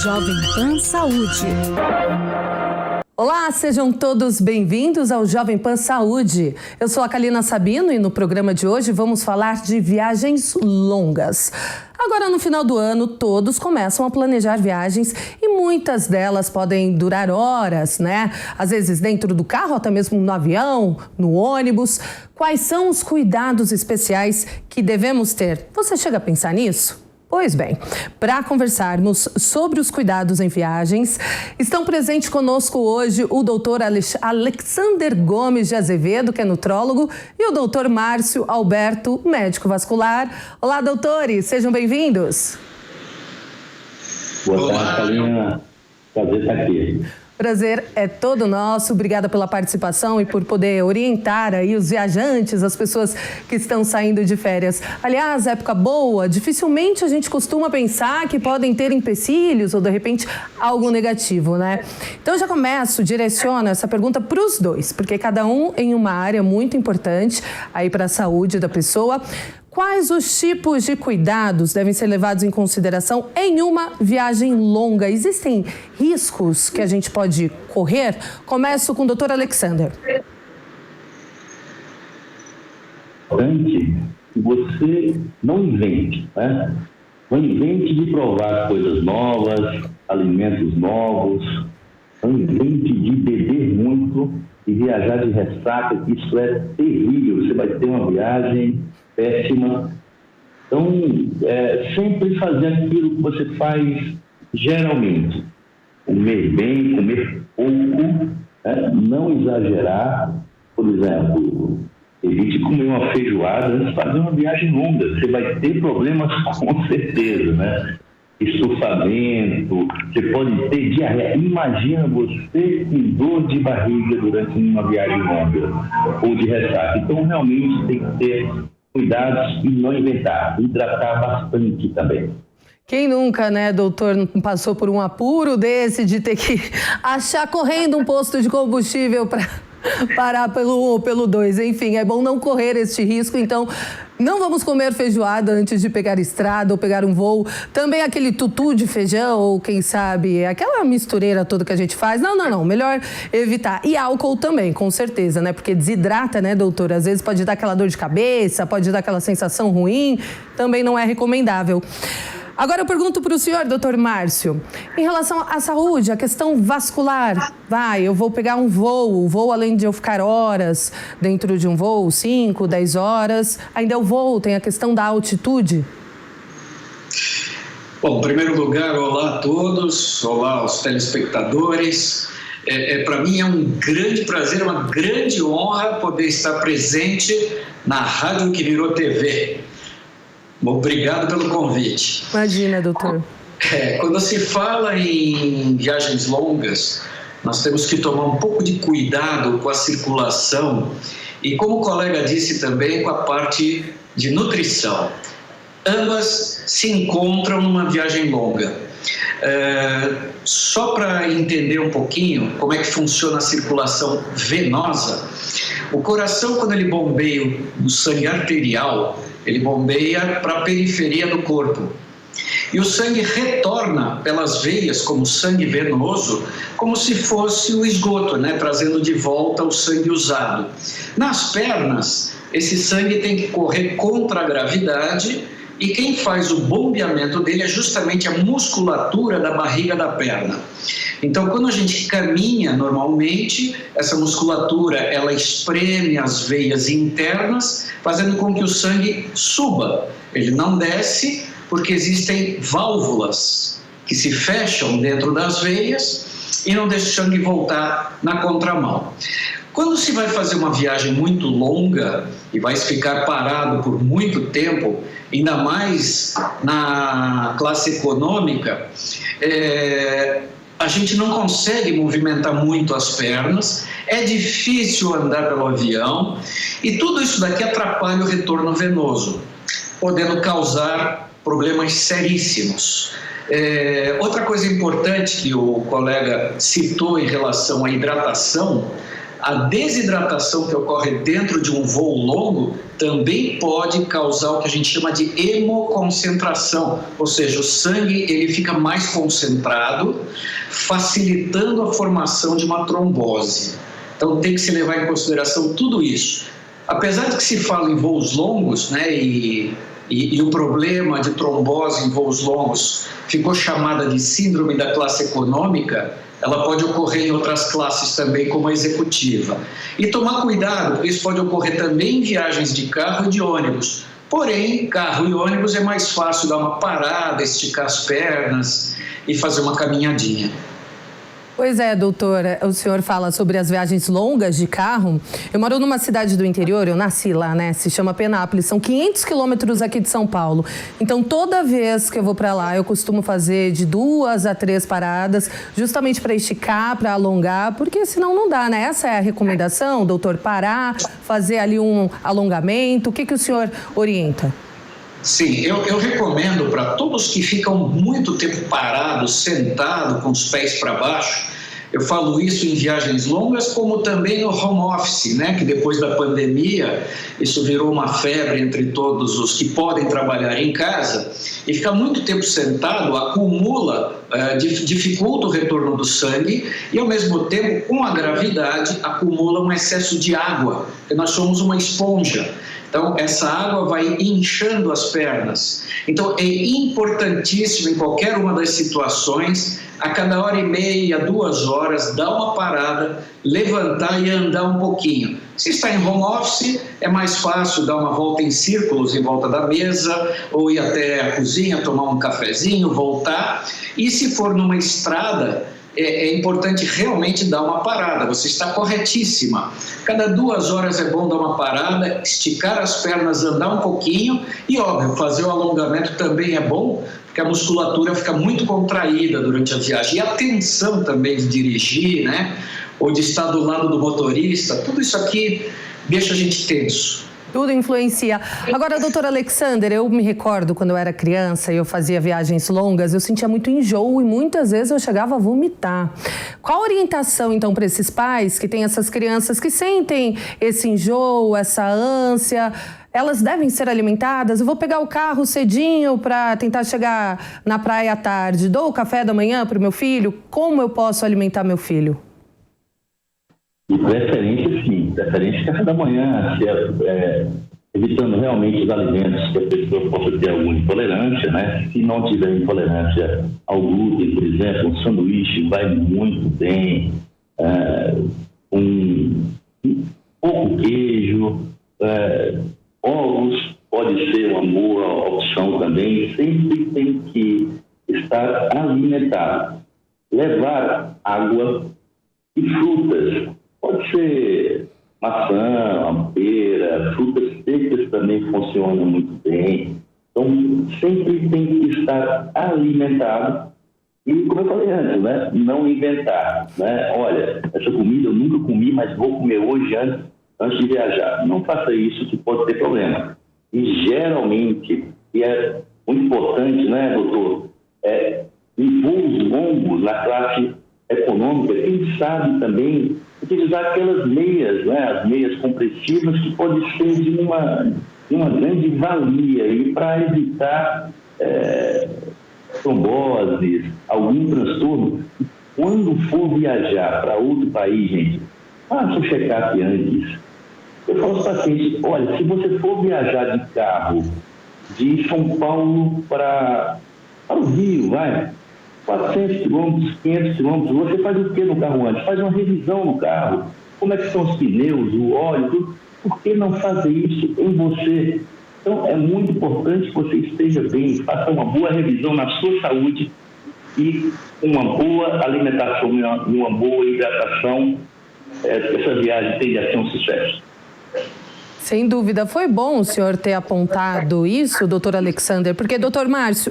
Jovem Pan Saúde. Olá, sejam todos bem-vindos ao Jovem Pan Saúde. Eu sou a Kalina Sabino e no programa de hoje vamos falar de viagens longas. Agora, no final do ano, todos começam a planejar viagens e muitas delas podem durar horas, né? Às vezes dentro do carro, até mesmo no avião, no ônibus. Quais são os cuidados especiais que devemos ter? Você chega a pensar nisso? Pois bem, para conversarmos sobre os cuidados em viagens, estão presentes conosco hoje o doutor Alexander Gomes de Azevedo, que é nutrólogo, e o doutor Márcio Alberto, médico vascular. Olá, doutores, sejam bem-vindos. Boa tarde, Kalina. Prazer estar aqui. Prazer é todo nosso. Obrigada pela participação e por poder orientar aí os viajantes, as pessoas que estão saindo de férias. Aliás, época boa, dificilmente a gente costuma pensar que podem ter empecilhos ou, de repente, algo negativo, né? Então, já direciono essa pergunta para os dois, porque cada um em uma área muito importante aí para a saúde da pessoa. Quais os tipos de cuidados devem ser levados em consideração em uma viagem longa? Existem riscos que a gente pode correr? Começo com o Dr. Alexander. Importante que você não invente, né? Não invente de provar coisas novas, alimentos novos, não invente de beber muito e viajar de ressaca, que isso é terrível. Você vai ter uma viagem péssima. Então, sempre fazer aquilo que você faz geralmente. Comer bem, comer pouco, né? Não exagerar. Por exemplo, evite comer uma feijoada antes de fazer uma viagem longa. Você vai ter problemas com certeza, né? Estufamento, você pode ter diarreia. Imagina você com dor de barriga durante uma viagem longa ou de ressaca. Então, realmente tem que ter cuidados e não inventar. Hidratar bastante também. Quem nunca, né, doutor, passou por um apuro desse de ter que achar correndo um posto de combustível para parar pelo 1 ou pelo 2. Enfim, é bom não correr este risco. Então, não vamos comer feijoada antes de pegar estrada ou pegar um voo. Também aquele tutu de feijão ou, quem sabe, aquela mistureira toda que a gente faz. Não. Melhor evitar. E álcool também, com certeza, né? Porque desidrata, né, doutor? Às vezes pode dar aquela dor de cabeça, pode dar aquela sensação ruim. Também não é recomendável. Agora eu pergunto para o senhor, doutor Márcio, em relação à saúde, a questão vascular. Eu vou pegar um voo, além de eu ficar horas dentro de um voo, 5, 10 horas, ainda eu voo, tem a questão da altitude. Bom, em primeiro lugar, olá a todos, olá aos telespectadores. Para mim é um grande prazer, uma grande honra poder estar presente na Rádio que virou TV. Obrigado pelo convite. Imagina, doutor. Quando se fala em viagens longas, nós temos que tomar um pouco de cuidado com a circulação e, como o colega disse também, com a parte de nutrição. Ambas se encontram numa viagem longa. Só para entender um pouquinho como é que funciona a circulação venosa, o coração, quando ele bombeia o sangue arterial, ele bombeia para a periferia do corpo. E o sangue retorna pelas veias como sangue venoso, como se fosse o esgoto, né? Trazendo de volta o sangue usado. Nas pernas, esse sangue tem que correr contra a gravidade e quem faz o bombeamento dele é justamente a musculatura da barriga da perna. Então, quando a gente caminha normalmente, essa musculatura ela espreme as veias internas, fazendo com que o sangue suba. Ele não desce porque existem válvulas que se fecham dentro das veias e não deixam o sangue voltar na contramão. Quando se vai fazer uma viagem muito longa e vai ficar parado por muito tempo, ainda mais na classe econômica, a gente não consegue movimentar muito as pernas, é difícil andar pelo avião e tudo isso daqui atrapalha o retorno venoso, podendo causar problemas seríssimos. Outra coisa importante que o colega citou em relação à hidratação, a desidratação que ocorre dentro de um voo longo também pode causar o que a gente chama de hemoconcentração, ou seja, o sangue ele fica mais concentrado, facilitando a formação de uma trombose. Então tem que se levar em consideração tudo isso. Apesar de que se fala em voos longos, né, e o problema de trombose em voos longos ficou chamada de síndrome da classe econômica, ela pode ocorrer em outras classes também, como a executiva. E tomar cuidado, porque isso pode ocorrer também em viagens de carro e de ônibus. Porém, carro e ônibus é mais fácil dar uma parada, esticar as pernas e fazer uma caminhadinha. Pois é, doutora, o senhor fala sobre as viagens longas de carro. Eu moro numa cidade do interior, eu nasci lá, né? Se chama Penápolis, são 500 quilômetros aqui de São Paulo. Então, toda vez que eu vou para lá, eu costumo fazer de 2 a 3 paradas, justamente para esticar, para alongar, porque senão não dá, né? Essa é a recomendação, doutor, parar, fazer ali um alongamento. O que o senhor orienta? Sim, eu recomendo para todos que ficam muito tempo parados, sentados, com os pés para baixo. Eu falo isso em viagens longas, como também no home office, né? Que depois da pandemia, isso virou uma febre entre todos os que podem trabalhar em casa. E ficar muito tempo sentado acumula, dificulta o retorno do sangue e, ao mesmo tempo, com a gravidade, acumula um excesso de água, porque nós somos uma esponja. Então, essa água vai inchando as pernas. Então, é importantíssimo, em qualquer uma das situações, a cada 1h30, 2 horas, dar uma parada, levantar e andar um pouquinho. Se está em home office, é mais fácil dar uma volta em círculos em volta da mesa, ou ir até a cozinha, tomar um cafezinho, voltar. E se for numa estrada, é importante realmente dar uma parada. Você está corretíssima. Cada 2 horas é bom dar uma parada, esticar as pernas, andar um pouquinho e, óbvio, fazer o alongamento também é bom, porque a musculatura fica muito contraída durante a viagem. E a tensão também de dirigir, né? Ou de estar do lado do motorista, tudo isso aqui deixa a gente tenso. Tudo influencia. Agora, doutor Alexander, eu me recordo quando eu era criança e eu fazia viagens longas, eu sentia muito enjoo e muitas vezes eu chegava a vomitar. Qual a orientação, então, para esses pais que têm essas crianças que sentem esse enjoo, essa ânsia? Elas devem ser alimentadas? Eu vou pegar o carro cedinho para tentar chegar na praia à tarde. Dou o café da manhã para o meu filho? Como eu posso alimentar meu filho? De preferência, sim. Preferência café da manhã, evitando realmente os alimentos que a pessoa possa ter alguma intolerância, né? Se não tiver intolerância ao glúten, por exemplo, um sanduíche vai muito bem, um pouco queijo, ovos pode ser uma boa opção também. Sempre tem que estar alimentado. Levar água e frutas. Pode ser maçã, pera, frutas secas também funcionam muito bem. Então, sempre tem que estar alimentado. E, como eu falei antes, né? Não inventar. Né? Olha, essa comida eu nunca comi, mas vou comer hoje antes de viajar. Não faça isso, que pode ter problema. E, geralmente, e é muito importante, né, doutor, em voos longos, na classe econômica, quem sabe também utilizar aquelas meias, né, as meias compressivas, que pode ser de uma grande valia e para evitar tromboses, algum transtorno. Quando for viajar para outro país, gente, faça o check-up antes. Eu falo aos pacientes, olha, se você for viajar de carro de São Paulo para o Rio, 400 quilômetros, 500 quilômetros, você faz o que no carro antes? Faz uma revisão no carro. Como é que são os pneus, o óleo, tudo. Por que não fazer isso em você? Então, é muito importante que você esteja bem, faça uma boa revisão na sua saúde e uma boa alimentação e uma boa hidratação. Essa viagem tende a ser um sucesso. Sem dúvida. Foi bom o senhor ter apontado isso, doutor Alexander, porque, doutor Márcio,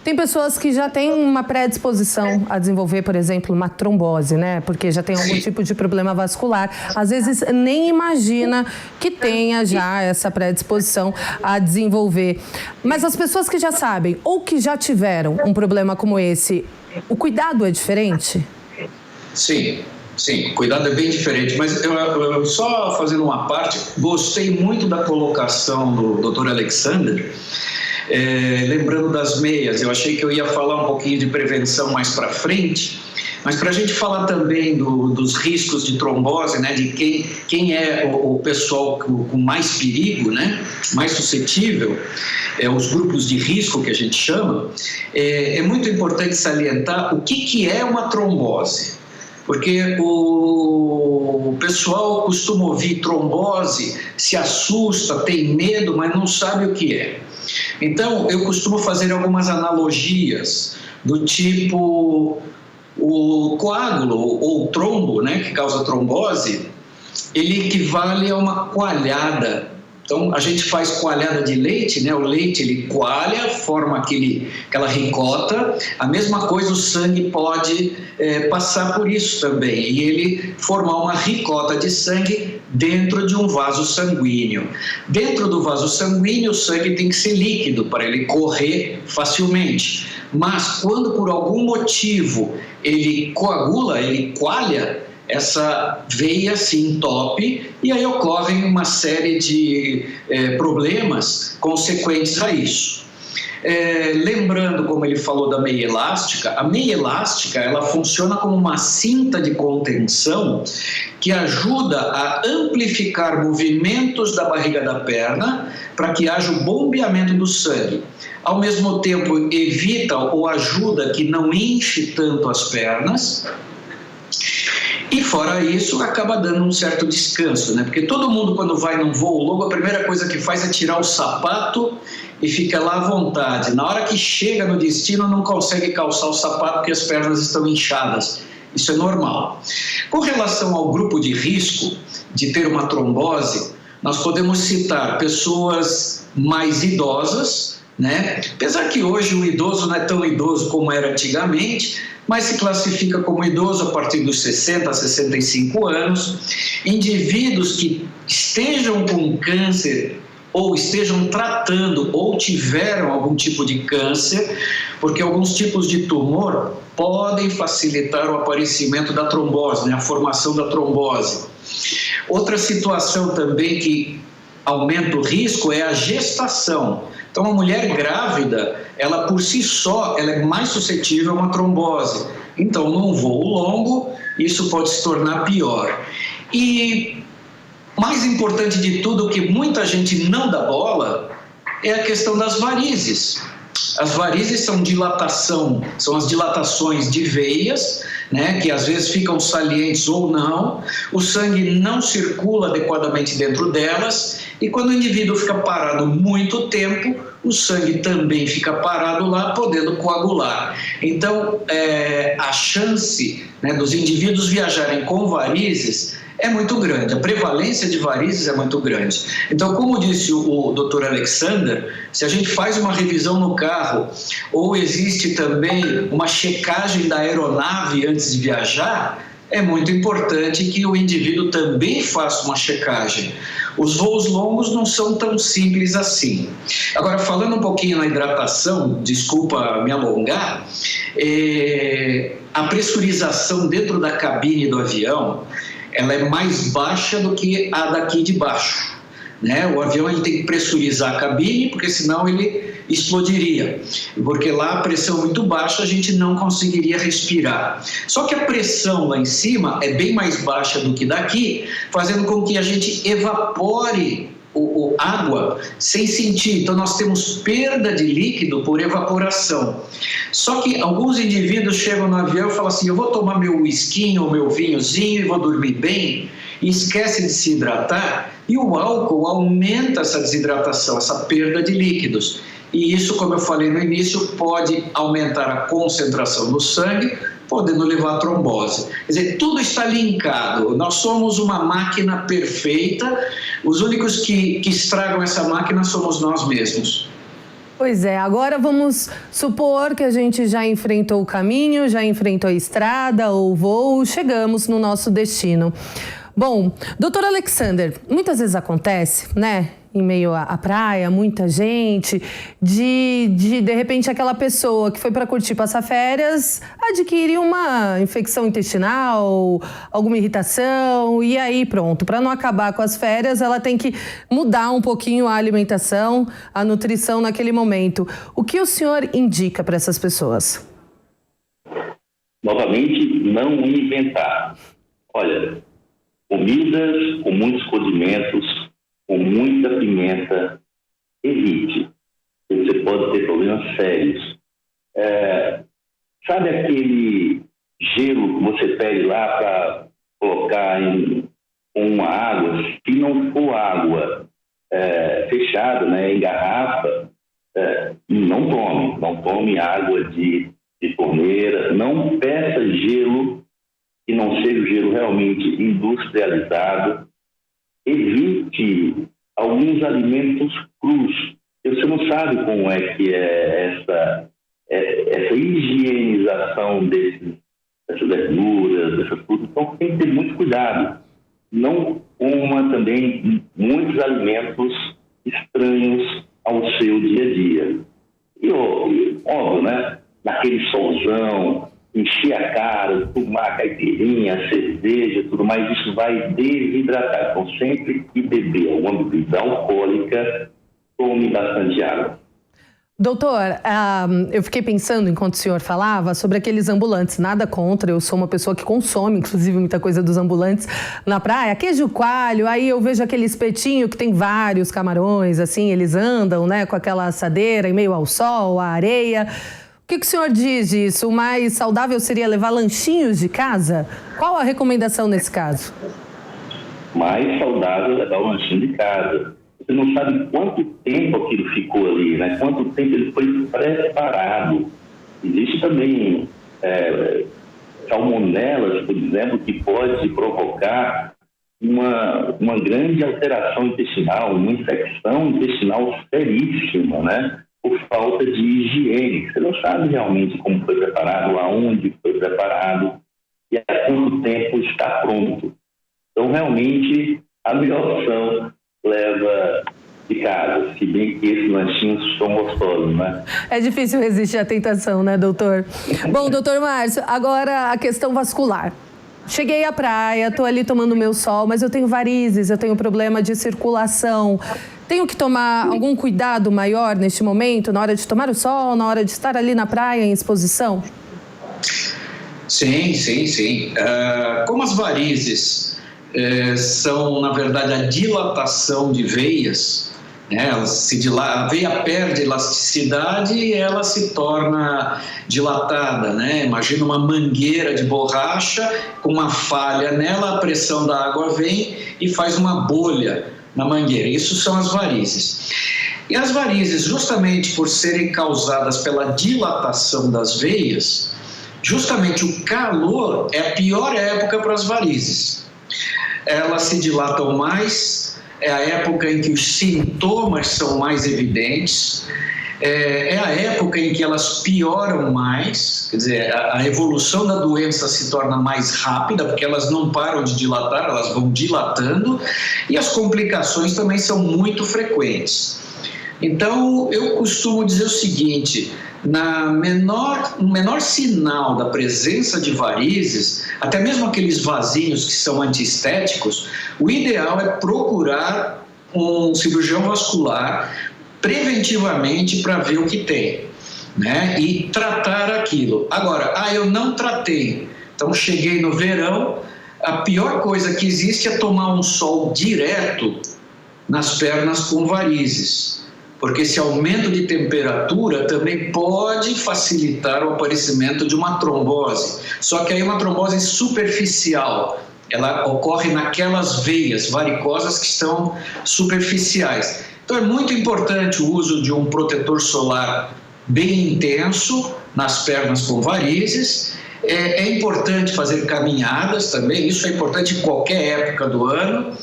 tem pessoas que já têm uma predisposição a desenvolver, por exemplo, uma trombose, né? Porque já tem algum tipo de problema vascular. Às vezes nem imagina que tenha já essa predisposição a desenvolver. Mas as pessoas que já sabem ou que já tiveram um problema como esse, o cuidado é diferente? Sim. Sim, cuidado é bem diferente, mas eu só fazendo uma parte, gostei muito da colocação do Dr. Alexander, lembrando das meias. Eu achei que eu ia falar um pouquinho de prevenção mais para frente, mas para a gente falar também dos riscos de trombose, né, de quem é o pessoal com mais perigo, né, mais suscetível, os grupos de risco que a gente chama, é muito importante salientar o que é uma trombose. Porque o pessoal costuma ouvir trombose, se assusta, tem medo, mas não sabe o que é. Então, eu costumo fazer algumas analogias do tipo o coágulo ou trombo, né, que causa trombose, ele equivale a uma coalhada. Então, a gente faz coalhada de leite, né? O leite ele coalha, forma aquela ricota. A mesma coisa o sangue pode passar por isso também e ele formar uma ricota de sangue dentro de um vaso sanguíneo. Dentro do vaso sanguíneo, o sangue tem que ser líquido para ele correr facilmente. Mas quando por algum motivo ele coagula, ele coalha, essa veia se entope e aí ocorrem uma série de problemas consequentes a isso. Lembrando, como ele falou da meia elástica, a meia elástica ela funciona como uma cinta de contenção que ajuda a amplificar movimentos da barriga da perna para que haja o bombeamento do sangue. Ao mesmo tempo, evita ou ajuda que não enche tanto as pernas. E fora isso, acaba dando um certo descanso, né? Porque todo mundo quando vai num voo longo, a primeira coisa que faz é tirar o sapato e fica lá à vontade. Na hora que chega no destino, não consegue calçar o sapato porque as pernas estão inchadas. Isso é normal. Com relação ao grupo de risco de ter uma trombose, nós podemos citar pessoas mais idosas, né? Apesar que hoje o idoso não é tão idoso como era antigamente, mas se classifica como idoso a partir dos 60 a 65 anos, indivíduos que estejam com câncer ou estejam tratando ou tiveram algum tipo de câncer, porque alguns tipos de tumor podem facilitar o aparecimento da trombose, né, a formação da trombose. Outra situação também que aumenta o risco é a gestação. Então, a mulher grávida, ela por si só, ela é mais suscetível a uma trombose. Então, num voo longo, isso pode se tornar pior. E mais importante de tudo, que muita gente não dá bola, é a questão das varizes. As varizes são dilatação, são as dilatações de veias, né, que às vezes ficam salientes ou não, o sangue não circula adequadamente dentro delas e quando o indivíduo fica parado muito tempo, o sangue também fica parado lá, podendo coagular. Então, a chance, né, dos indivíduos viajarem com varizes é muito grande, a prevalência de varizes é muito grande. Então, como disse o Dr. Alexander, se a gente faz uma revisão no carro ou existe também uma checagem da aeronave antes de viajar, é muito importante que o indivíduo também faça uma checagem. Os voos longos não são tão simples assim. Agora, falando um pouquinho na hidratação, desculpa me alongar, a pressurização dentro da cabine do avião, ela é mais baixa do que a daqui de baixo, né? O avião ele tem que pressurizar a cabine, porque senão ele explodiria, porque lá a pressão muito baixa a gente não conseguiria respirar. Só que a pressão lá em cima é bem mais baixa do que daqui, fazendo com que a gente evapore água sem sentir. Então nós temos perda de líquido por evaporação. Só que alguns indivíduos chegam no avião e falam assim: eu vou tomar meu whiskinho ou meu vinhozinho e vou dormir bem, e esquece de se hidratar, e o álcool aumenta essa desidratação, essa perda de líquidos. E isso, como eu falei no início, pode aumentar a concentração no sangue, podendo levar a trombose. Quer dizer, tudo está linkado. Nós somos uma máquina perfeita, os únicos que estragam essa máquina somos nós mesmos. Pois é, agora vamos supor que a gente já enfrentou o caminho, já enfrentou a estrada ou o voo, chegamos no nosso destino. Bom, doutor Alexander, muitas vezes acontece, né, em meio à praia, muita gente, de repente aquela pessoa que foi para curtir, passar férias, adquire uma infecção intestinal, alguma irritação, e aí pronto, para não acabar com as férias, ela tem que mudar um pouquinho a alimentação, a nutrição naquele momento. O que o senhor indica para essas pessoas? Novamente, não inventar. Olha, comidas com muitos condimentos, com muita pimenta, evite. Você pode ter problemas sérios. Sabe aquele gelo que você pede lá para colocar em uma água? Se não for água fechada, né, em garrafa, não tome água de torneira, não peça gelo que não seja o gelo realmente industrializado. Evite alguns alimentos crus. Você não sabe como é que é essa higienização dessas verduras, dessas frutas. Então tem que ter muito cuidado. Não coma também muitos alimentos estranhos ao seu dia a dia. E óbvio, né? Naquele solzão, encher a cara, tomar caipirinha, cerveja, tudo mais, isso vai desidratar. Então, sempre que beber alguma bebida alcoólica, tome bastante água. Doutor, eu fiquei pensando, enquanto o senhor falava, sobre aqueles ambulantes. Nada contra, eu sou uma pessoa que consome, inclusive, muita coisa dos ambulantes na praia. Queijo coalho, aí eu vejo aquele espetinho que tem vários camarões, assim, eles andam, né, com aquela assadeira em meio ao sol, à areia. O que o senhor diz disso? O mais saudável seria levar lanchinhos de casa? Qual a recomendação nesse caso? Mais saudável é levar o lanchinho de casa. Você não sabe quanto tempo aquilo ficou ali, né? Quanto tempo ele foi preparado. Existe também salmonelas, por exemplo, que pode provocar uma grande alteração intestinal, uma infecção intestinal seríssima, né? Por falta de higiene. Você não sabe realmente como foi preparado, aonde foi preparado e há quanto tempo está pronto. Então, realmente, a melhor opção leva de casa, se bem que esses lanchinhos são gostosos, né? É difícil resistir à tentação, né, doutor? Bom, doutor Márcio, agora a questão vascular. Cheguei à praia, estou ali tomando meu sol, mas eu tenho varizes, eu tenho problema de circulação. Tenho que tomar algum cuidado maior neste momento, na hora de tomar o sol, na hora de estar ali na praia em exposição? Sim. Como as varizes são, na verdade, a dilatação de veias, né? A veia perde elasticidade e ela se torna dilatada, né? Imagina uma mangueira de borracha com uma falha nela, a pressão da água vem e faz uma bolha na mangueira. Isso são as varizes. E as varizes, justamente por serem causadas pela dilatação das veias, justamente o calor é a pior época para as varizes. Elas se dilatam mais, é a época em que os sintomas são mais evidentes, é a época em que elas pioram mais, quer dizer, a evolução da doença se torna mais rápida, porque elas não param de dilatar, elas vão dilatando, e as complicações também são muito frequentes. Então, eu costumo dizer o seguinte: no menor sinal da presença de varizes, até mesmo aqueles vasinhos que são antiestéticos, o ideal é procurar um cirurgião vascular preventivamente para ver o que tem, né? E tratar aquilo. Agora, eu não tratei, então cheguei no verão, a pior coisa que existe é tomar um sol direto nas pernas com varizes, porque esse aumento de temperatura também pode facilitar o aparecimento de uma trombose, só que aí uma trombose superficial, ela ocorre naquelas veias varicosas que são superficiais. Então é muito importante o uso de um protetor solar bem intenso nas pernas com varizes. É importante fazer caminhadas também, isso é importante em qualquer época do ano,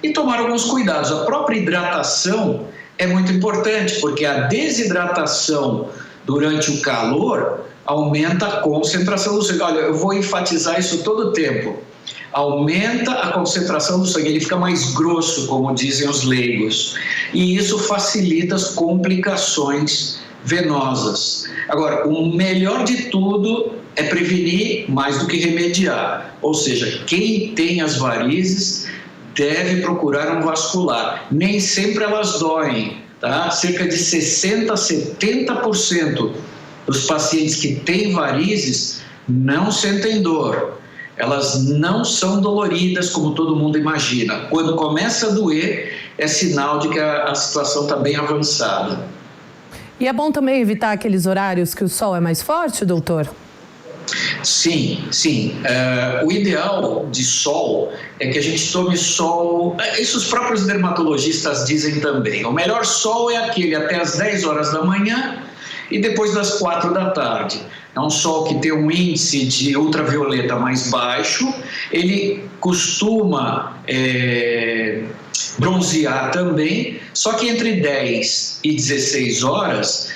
e tomar alguns cuidados. A própria hidratação é muito importante, porque a desidratação durante o calor aumenta a concentração do sangue. Olha, eu vou enfatizar isso todo o tempo. aumenta a concentração do sangue, ele fica mais grosso, como dizem os leigos, e isso facilita as complicações venosas. Agora, o melhor de tudo é prevenir mais do que remediar, ou seja, quem tem as varizes deve procurar um vascular. Nem sempre elas doem, tá? Cerca de 60% a 70% dos pacientes que têm varizes não sentem dor. Elas não são doloridas como todo mundo imagina. Quando começa a doer, é sinal de que a situação está bem avançada. E é bom também evitar aqueles horários que o sol é mais forte, doutor? Sim. O ideal de sol é que a gente tome sol, isso os próprios dermatologistas dizem também. O melhor sol é aquele até as 10 horas da manhã e depois das 4 da tarde. É um sol que tem um índice de ultravioleta mais baixo, ele costuma bronzear também, só que entre 10 e 16 horas,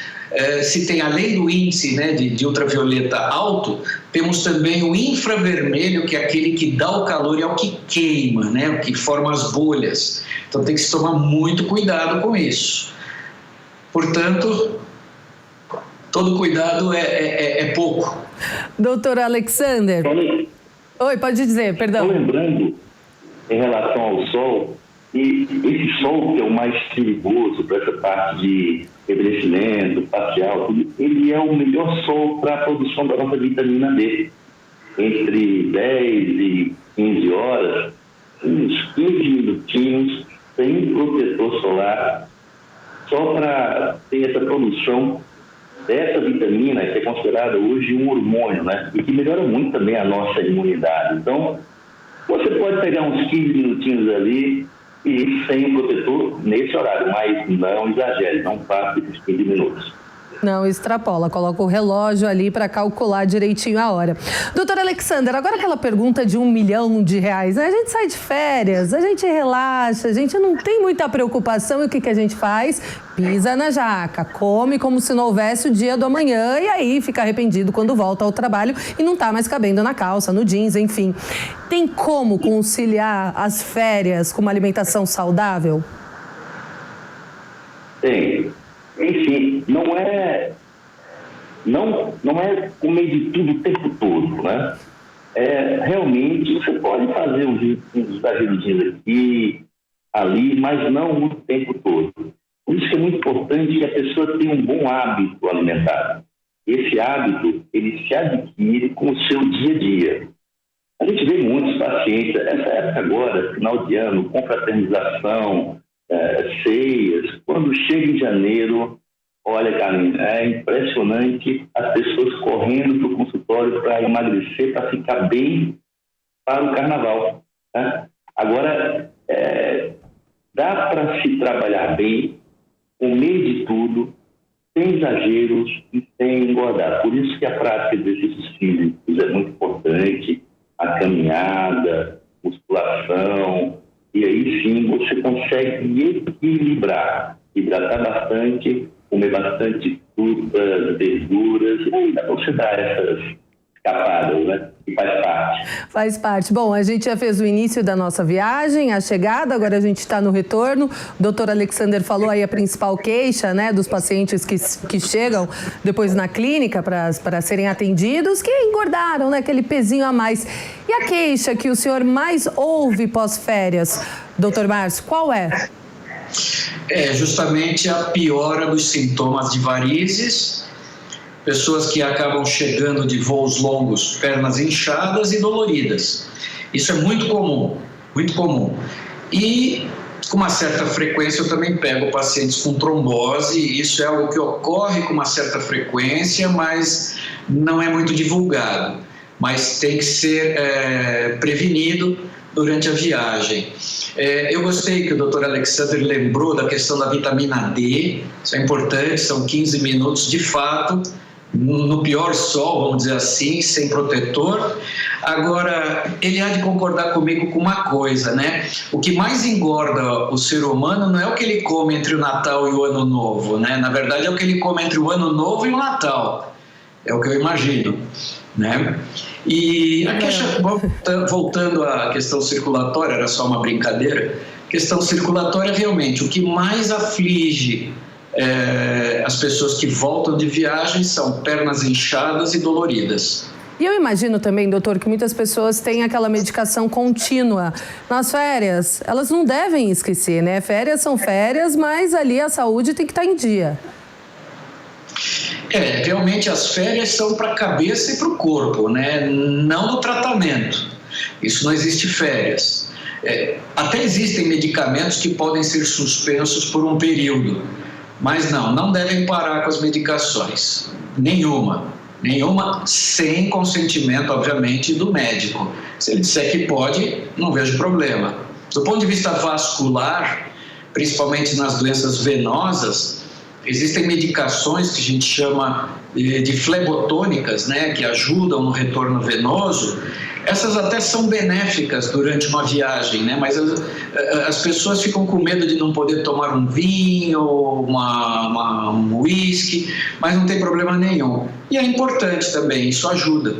se tem além do índice, né, de ultravioleta alto, temos também o infravermelho, que é aquele que dá o calor e é o que queima, né, o que forma as bolhas. Então tem que se tomar muito cuidado com isso. Portanto, todo cuidado é pouco. Doutor Alexander. Oi, pode dizer, perdão. Estou lembrando, em relação ao sol, e esse sol que é o mais perigoso para essa parte de envelhecimento facial, ele é o melhor sol para a produção da nossa vitamina D. Entre 10 e 15 horas, uns 15 minutinhos, sem protetor solar, só para ter essa produção dessa vitamina, que é considerada hoje um hormônio, né? E que melhora muito também a nossa imunidade. Então, você pode pegar uns 15 minutinhos ali e sem protetor nesse horário, mas não exagere, não passe esses 15 minutos. Não extrapola, coloca o relógio ali para calcular direitinho a hora. Doutor Alexander, agora aquela pergunta de R$1 milhão, né? A gente sai de férias, a gente relaxa, a gente não tem muita preocupação e o que a gente faz? Pisa na jaca, come como se não houvesse o dia do amanhã e aí fica arrependido quando volta ao trabalho e não está mais cabendo na calça, no jeans, enfim. Tem como conciliar as férias com uma alimentação saudável? Tem. Enfim, não é comer de tudo o tempo todo, né? Realmente, você pode fazer uns exageros aqui, ali, mas não o tempo todo. Por isso que é muito importante que a pessoa tenha um bom hábito alimentar. Esse hábito, ele se adquire com o seu dia a dia. A gente vê muitos pacientes, essa época agora, final de ano, confraternização, ceias, quando chega em janeiro, olha, Carlinhos, é impressionante as pessoas correndo para o consultório para emagrecer, para ficar bem para o carnaval, né? Agora, dá para se trabalhar bem, comer de tudo, sem exageros e sem engordar. Por isso que a prática de exercícios físicos é muito importante, a caminhada, musculação, e aí sim você consegue equilibrar, hidratar bastante, comer bastante frutas, verduras, e aí dá para você dar essas escapadas, né? E faz parte. Faz parte. Bom, a gente já fez o início da nossa viagem, a chegada, agora a gente está no retorno. O doutor Alexander falou aí a principal queixa, né, dos pacientes que chegam depois na clínica para serem atendidos, que engordaram, né, aquele pezinho a mais. E a queixa que o senhor mais ouve pós-férias, doutor Márcio, qual é? É justamente a piora dos sintomas de varizes, pessoas que acabam chegando de voos longos, pernas inchadas e doloridas. Isso é muito comum, muito comum. E com uma certa frequência eu também pego pacientes com trombose, isso é algo que ocorre com uma certa frequência, mas não é muito divulgado, mas tem que ser prevenido durante a viagem. Eu gostei que o Dr. Alexander lembrou da questão da vitamina D, isso é importante, são 15 minutos de fato, no pior sol, vamos dizer assim, sem protetor. Agora, ele há de concordar comigo com uma coisa, né? O que mais engorda o ser humano não é o que ele come entre o Natal e o Ano Novo, né? Na verdade, é o que ele come entre o Ano Novo e o Natal. É o que eu imagino, né? E a voltando à questão circulatória, era só uma brincadeira. Questão circulatória, realmente, o que mais aflige as pessoas que voltam de viagem são pernas inchadas e doloridas. E eu imagino também, doutor, que muitas pessoas têm aquela medicação contínua. Nas férias, elas não devem esquecer, né? Férias são férias, mas ali a saúde tem que estar em dia. Realmente as férias são para a cabeça e para o corpo, né? Não no tratamento. Isso não existe férias. Até existem medicamentos que podem ser suspensos por um período, mas não devem parar com as medicações. Nenhuma, sem consentimento, obviamente, do médico. Se ele disser que pode, não vejo problema. Do ponto de vista vascular, principalmente nas doenças venosas, existem medicações que a gente chama de flebotônicas, né, que ajudam no retorno venoso. Essas até são benéficas durante uma viagem, né, mas as pessoas ficam com medo de não poder tomar um vinho, um uísque, mas não tem problema nenhum. E é importante também, isso ajuda.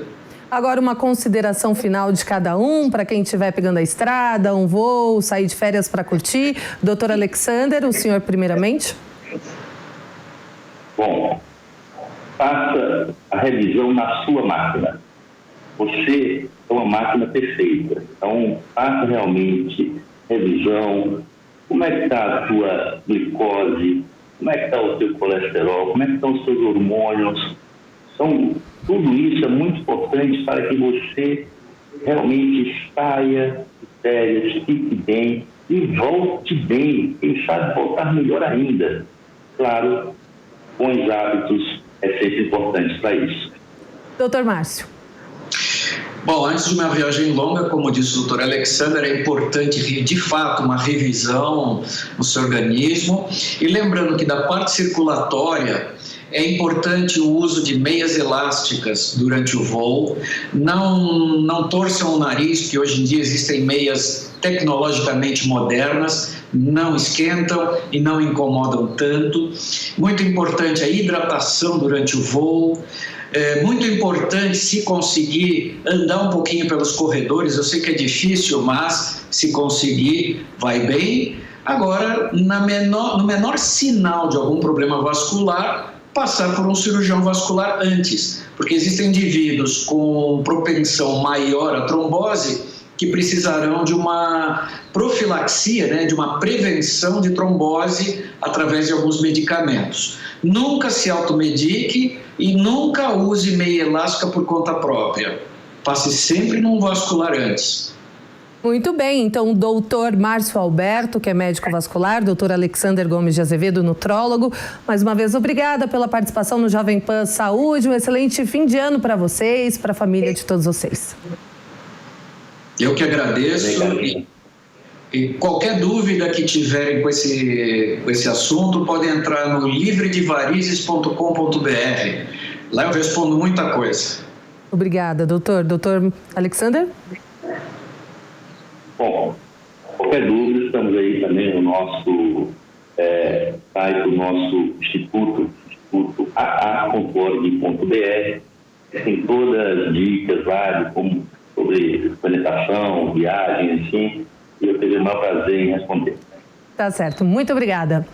Agora, uma consideração final de cada um, para quem estiver pegando a estrada, um voo, sair de férias para curtir. Doutor Alexander, o senhor primeiramente. Bom, faça a revisão na sua máquina. Você é uma máquina perfeita, então faça realmente revisão. Como é que está a sua glicose? Como é que está o seu colesterol? Como é que estão os seus hormônios? Então, tudo isso é muito importante para que você realmente saia de férias, fique bem e volte bem. Quem sabe voltar melhor ainda. Claro, bons hábitos é sempre importante para isso. Doutor Márcio. Bom, antes de uma viagem longa, como disse o doutor Alexander, é importante, de fato, uma revisão no seu organismo. E lembrando que da parte circulatória, é importante o uso de meias elásticas durante o voo. Não torçam o nariz, porque hoje em dia existem meias tecnologicamente modernas, não esquentam e não incomodam tanto. Muito importante a hidratação durante o voo. É muito importante, se conseguir, andar um pouquinho pelos corredores. Eu sei que é difícil, mas se conseguir, vai bem. Agora, no menor sinal de algum problema vascular, passar por um cirurgião vascular antes, porque existem indivíduos com propensão maior à trombose que precisarão de uma profilaxia, né, de uma prevenção de trombose através de alguns medicamentos. Nunca se automedique e nunca use meia elástica por conta própria. Passe sempre num vascular antes. Muito bem, então o doutor Márcio Alberto, que é médico vascular, doutor Alexander Gomes de Azevedo, nutrólogo, mais uma vez obrigada pela participação no Jovem Pan Saúde, um excelente fim de ano para vocês, para a família de todos vocês. Eu que agradeço e qualquer dúvida que tiverem com esse assunto, podem entrar no livredevarizes.com.br, lá eu respondo muita coisa. Obrigada, doutor. Doutor Alexander? Bom, qualquer dúvida, estamos aí também no nosso site do nosso instituto aa.org.br. Tem todas as dicas lá sobre planetação, viagem, assim, e eu teria o maior prazer em responder. Tá certo, muito obrigada.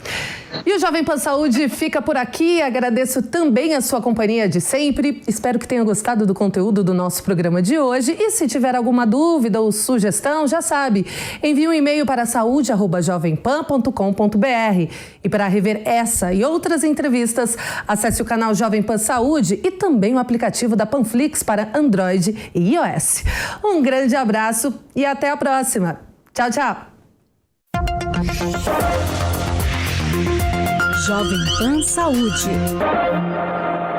E o Jovem Pan Saúde fica por aqui. Agradeço também a sua companhia de sempre. Espero que tenha gostado do conteúdo do nosso programa de hoje. E se tiver alguma dúvida ou sugestão, já sabe, envie um e-mail para saude@jovempan.com.br. E para rever essa e outras entrevistas, acesse o canal Jovem Pan Saúde e também o aplicativo da Panflix para Android e iOS. Um grande abraço e até a próxima. Tchau, tchau. Jovem Pan Saúde.